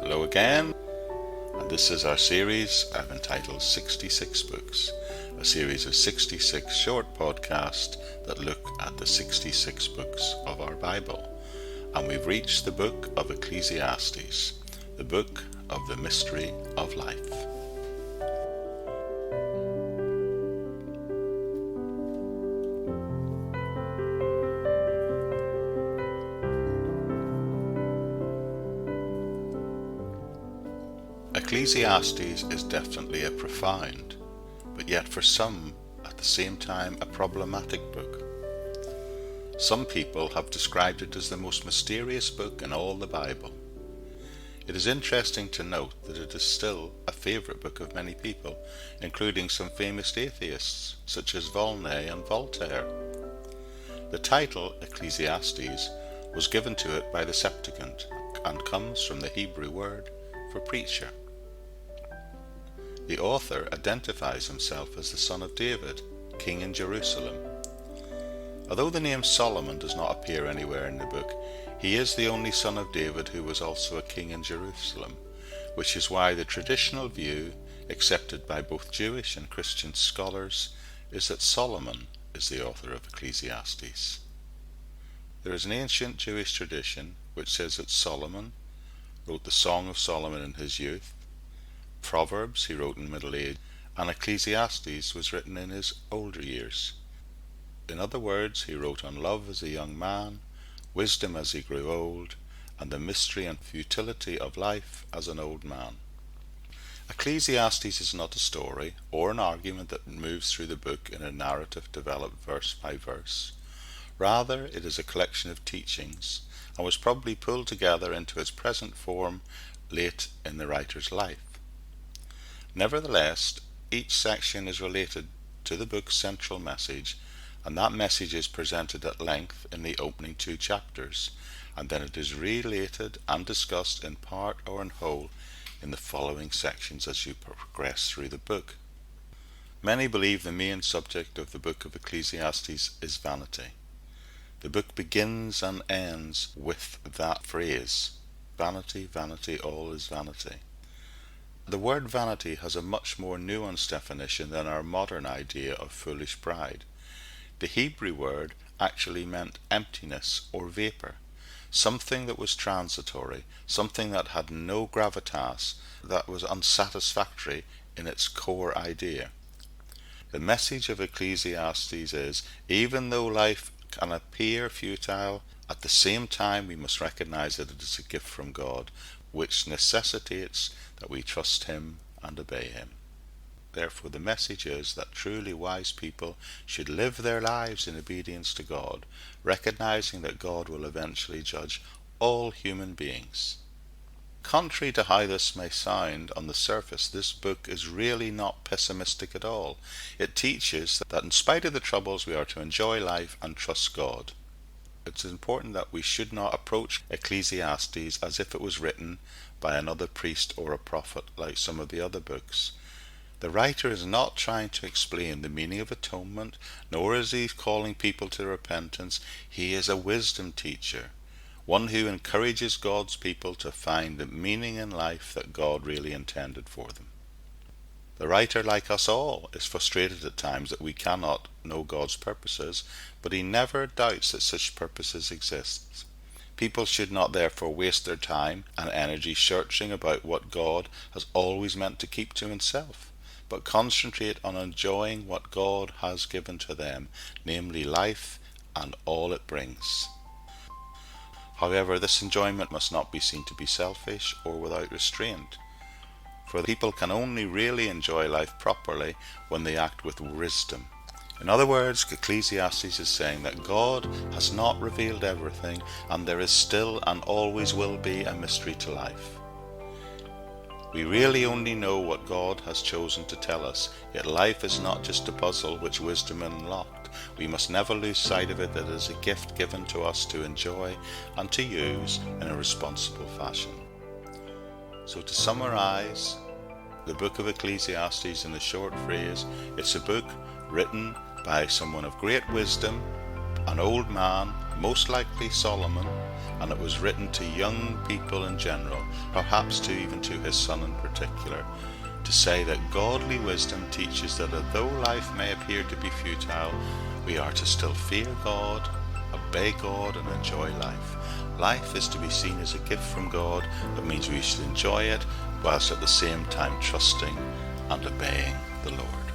Hello again, and this is our series I've entitled 66 Books, a series of 66 short podcasts that look at the 66 books of our Bible. And we've reached the book of Ecclesiastes, the book of the mystery of life. Ecclesiastes is definitely a profound, but yet for some, at the same time, a problematic book. Some people have described it as the most mysterious book in all the Bible. It is interesting to note that it is still a favourite book of many people, including some famous atheists such as Volney and Voltaire. The title, Ecclesiastes, was given to it by the Septuagint and comes from the Hebrew word for preacher. The author identifies himself as the son of David, king in Jerusalem. Although the name Solomon does not appear anywhere in the book, he is the only son of David who was also a king in Jerusalem, which is why the traditional view, accepted by both Jewish and Christian scholars, is that Solomon is the author of Ecclesiastes. There is an ancient Jewish tradition which says that Solomon wrote the Song of Solomon in his youth, Proverbs he wrote in middle age, and Ecclesiastes was written in his older years. In other words, he wrote on love as a young man, wisdom as he grew old, and the mystery and futility of life as an old man. Ecclesiastes is not a story or an argument that moves through the book in a narrative developed verse by verse. Rather, it is a collection of teachings and was probably pulled together into its present form late in the writer's life. Nevertheless, each section is related to the book's central message, and that message is presented at length in the opening 2 chapters, and then it is related and discussed in part or in whole in the following sections as you progress through the book. Many believe the main subject of the book of Ecclesiastes is vanity. The book begins and ends with that phrase, vanity, vanity, all is vanity. The word vanity has a much more nuanced definition than our modern idea of foolish pride. The Hebrew word actually meant emptiness or vapor, something that was transitory, something that had no gravitas, that was unsatisfactory in its core idea. The message of Ecclesiastes is, even though life can appear futile, at the same time we must recognize that it is a gift from God, which necessitates that we trust Him and obey Him. Therefore the message is that truly wise people should live their lives in obedience to God, recognizing that God will eventually judge all human beings. Contrary to how this may sound on the surface, this book is really not pessimistic at all. It teaches that in spite of the troubles we are to enjoy life and trust God. It's important that we should not approach Ecclesiastes as if it was written by another priest or a prophet like some of the other books. The writer is not trying to explain the meaning of atonement, nor is he calling people to repentance. He is a wisdom teacher, one who encourages God's people to find the meaning in life that God really intended for them. The writer, like us all, is frustrated at times that we cannot know God's purposes, but he never doubts that such purposes exist. People should not therefore waste their time and energy searching about what God has always meant to keep to himself, but concentrate on enjoying what God has given to them, namely life and all it brings. However, this enjoyment must not be seen to be selfish or without restraint, for people can only really enjoy life properly when they act with wisdom. In other words, Ecclesiastes is saying that God has not revealed everything, and there is still and always will be a mystery to life. We really only know what God has chosen to tell us, yet life is not just a puzzle which wisdom unlocked. We must never lose sight of it that it is a gift given to us to enjoy and to use in a responsible fashion. So to summarize the book of Ecclesiastes in a short phrase, it's a book written by someone of great wisdom, an old man, most likely Solomon, and it was written to young people in general, perhaps even to his son in particular, to say that godly wisdom teaches that although life may appear to be futile, we are to still fear God, obey God, and enjoy life. Life is to be seen as a gift from God. That means we should enjoy it whilst at the same time trusting and obeying the Lord.